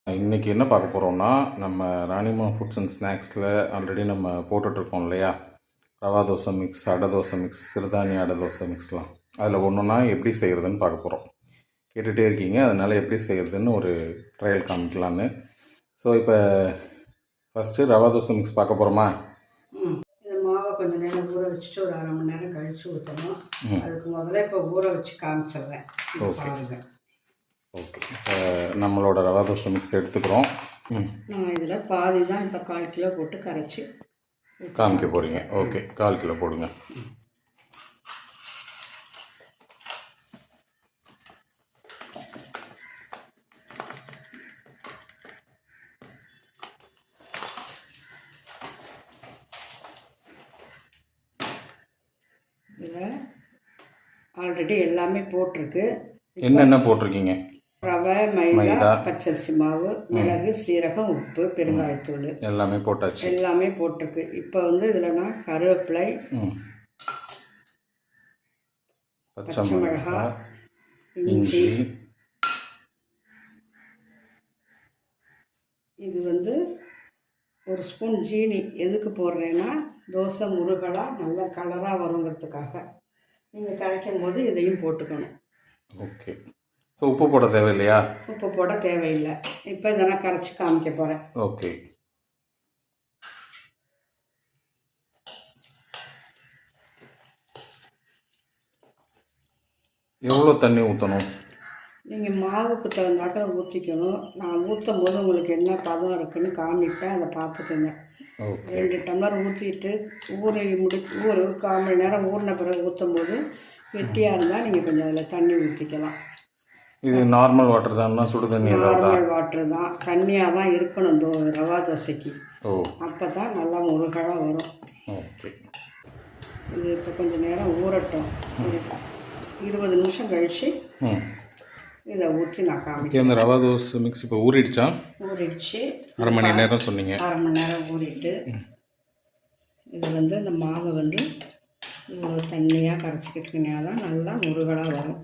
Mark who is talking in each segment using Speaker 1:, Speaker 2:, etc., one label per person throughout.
Speaker 1: இன்றைக்கி என்ன பார்க்க போகிறோம்னா, நம்ம ராணிமா ஃபுட்ஸ் அண்ட் ஸ்நாக்ஸில் ஆல்ரெடி நம்ம போட்டுட்ருக்கோம் இல்லையா, ரவா தோசை மிக்ஸ், அடை தோசை மிக்ஸ், சிறுதானிய அடை தோசை மிக்ஸ்லாம். அதில் ஒன்றுனா எப்படி செய்கிறதுன்னு பார்க்க போகிறோம். கேட்டுகிட்டே இருக்கீங்க, அதனால் எப்படி செய்கிறதுன்னு ஒரு ட்ரையல் காமிக்கலான்னு. ஸோ இப்போ ஃபஸ்ட்டு ரவா தோசை மிக்ஸ் பார்க்க போகிறோமா?
Speaker 2: இந்த மாவை கொஞ்சம் நேரம் ஊற வச்சுட்டு ஒரு 1/2 மணி நேரம் கழித்து ஊற்றணும். அதுக்கு முதல்ல இப்போ ஊற வச்சு காமிச்சிடுறேன்.
Speaker 1: Okay okay. நம்மளோட ரவா தோசை மிக்ஸ் எடுத்துக்கிறோம்.
Speaker 2: நான் இதில் பாதி தான் இப்போ 1/4 கிலோ போட்டு கரைச்சி
Speaker 1: காமிக்க போகிறீங்க. ஓகே, 1/4 கிலோ போடுங்க.
Speaker 2: இதில் ஆல்ரெடி எல்லாமே போட்டிருக்கு.
Speaker 1: என்னென்ன போட்டிருக்கீங்க?
Speaker 2: ரவை, மைதா, பச்சரிசி மாவு, மிளகு, சீரகம், உப்பு, பெருங்காயத்தூள்
Speaker 1: எல்லாமே போட்டாச்சு.
Speaker 2: எல்லாமே போட்டிருக்கு. இப்போ வந்து இதில் நான் கருவேப்பிலை, பச்சை மிளகாய், இஞ்சி, இது வந்து 1 ஸ்பூன் ஜீனி. எதுக்கு போடுறேன்னா தோசை முருகலாக நல்ல கலராக வருங்கிறதுக்காக. நீங்கள் கரைக்கும் போது இதையும் போட்டுக்கணும்.
Speaker 1: ஓகே. ஸோ உப்பு போட தேவையில்லையா?
Speaker 2: உப்பு போட தேவையில்லை. இப்போ இதெல்லாம் கரைச்சி காமிக்க போகிறேன்.
Speaker 1: ஓகே. எவ்வளோ தண்ணி ஊற்றணும்?
Speaker 2: நீங்கள் மாவுக்கு தகுந்தாக்க ஊற்றிக்கணும். நான் ஊற்றும் போது உங்களுக்கு என்ன பதம் இருக்குன்னு காமிப்பேன், அதை பார்த்துக்கோங்க. 2 டம்ளர் ஊற்றிட்டு ஒரு 1/4 மணி நேரம் ஊறின பிறகு ஊற்றும் போது கெட்டியாக இருந்தால் நீங்கள் கொஞ்சம் அதில் தண்ணி ஊற்றிக்கலாம்.
Speaker 1: இது நார்மல் வாட்டர் தான்னா, சுடு தண்ணி?
Speaker 2: நார்மல் வாட்டர் தான். தண்ணியாக தான் இருக்கணும் ரவா தோசைக்கு. அப்போ தான் நல்லா முருகலாக வரும்.
Speaker 1: ஓகே.
Speaker 2: இது இப்போ கொஞ்சம் நேரம் ஊறட்டும். 20 நிமிஷம் கழித்து இதை ஊற்றி நான் காமிக்கிறேன்.
Speaker 1: அந்த ரவா தோசை மிக்ஸ் இப்போ ஊறிடுச்சா?
Speaker 2: ஊறிடுச்சு.
Speaker 1: 1/2 மணி நேரம் சொன்னீங்க.
Speaker 2: 1/2 மணி நேரம் ஊறிட்டு இது வந்து இந்த மாவை வந்து தண்ணியாக கரைச்சிக்கிட்டிங்கன்னா தான் நல்லா முருகலாக வரும்.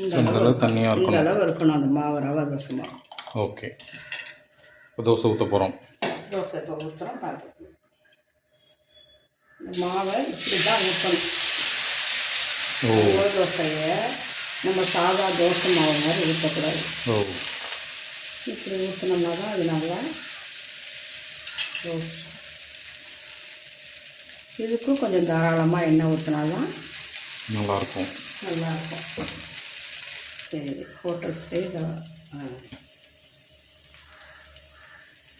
Speaker 2: இந்த அளவு தண்ணியாக இருக்கும். இந்த அளவு இருக்கணும் அந்த மாவு, ரவா தோசை மாவு.
Speaker 1: ஓகே. இப்போ தோசை ஊற்ற போகிறோம்.
Speaker 2: தோசை இப்போ ஊற்றுறோம். பார்த்துக்கணும். இந்த மாவை இப்படி தான் ஊற்றணும். தோசையை நம்ம சாதா தோசை மாவு மாதிரி ஊற்றக்கூடாது. இப்படி ஊற்றினோம்னா தான் அது நல்லா தோசை. இதுக்கும் கொஞ்சம் தாராளமாக எண்ணெய் ஊற்றினாதான்
Speaker 1: நல்லாயிருக்கும்.
Speaker 2: சரி, ஹோட்டல் ஸ்டைல்.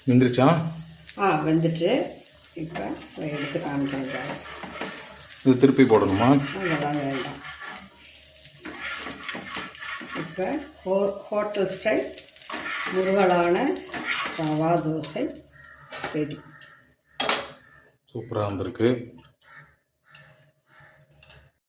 Speaker 1: வெந்துருச்சா?
Speaker 2: வெந்துட்டு இப்போ எடுத்து காமிக்கிறேன்.
Speaker 1: இது திருப்பி போடணுமா?
Speaker 2: அதெல்லாம் வேண்டாம். இப்போ ஹோட்டல் ஸ்டைல் முருகலான ரவா தோசை ரெடி.
Speaker 1: சூப்பராக வந்திருக்கு.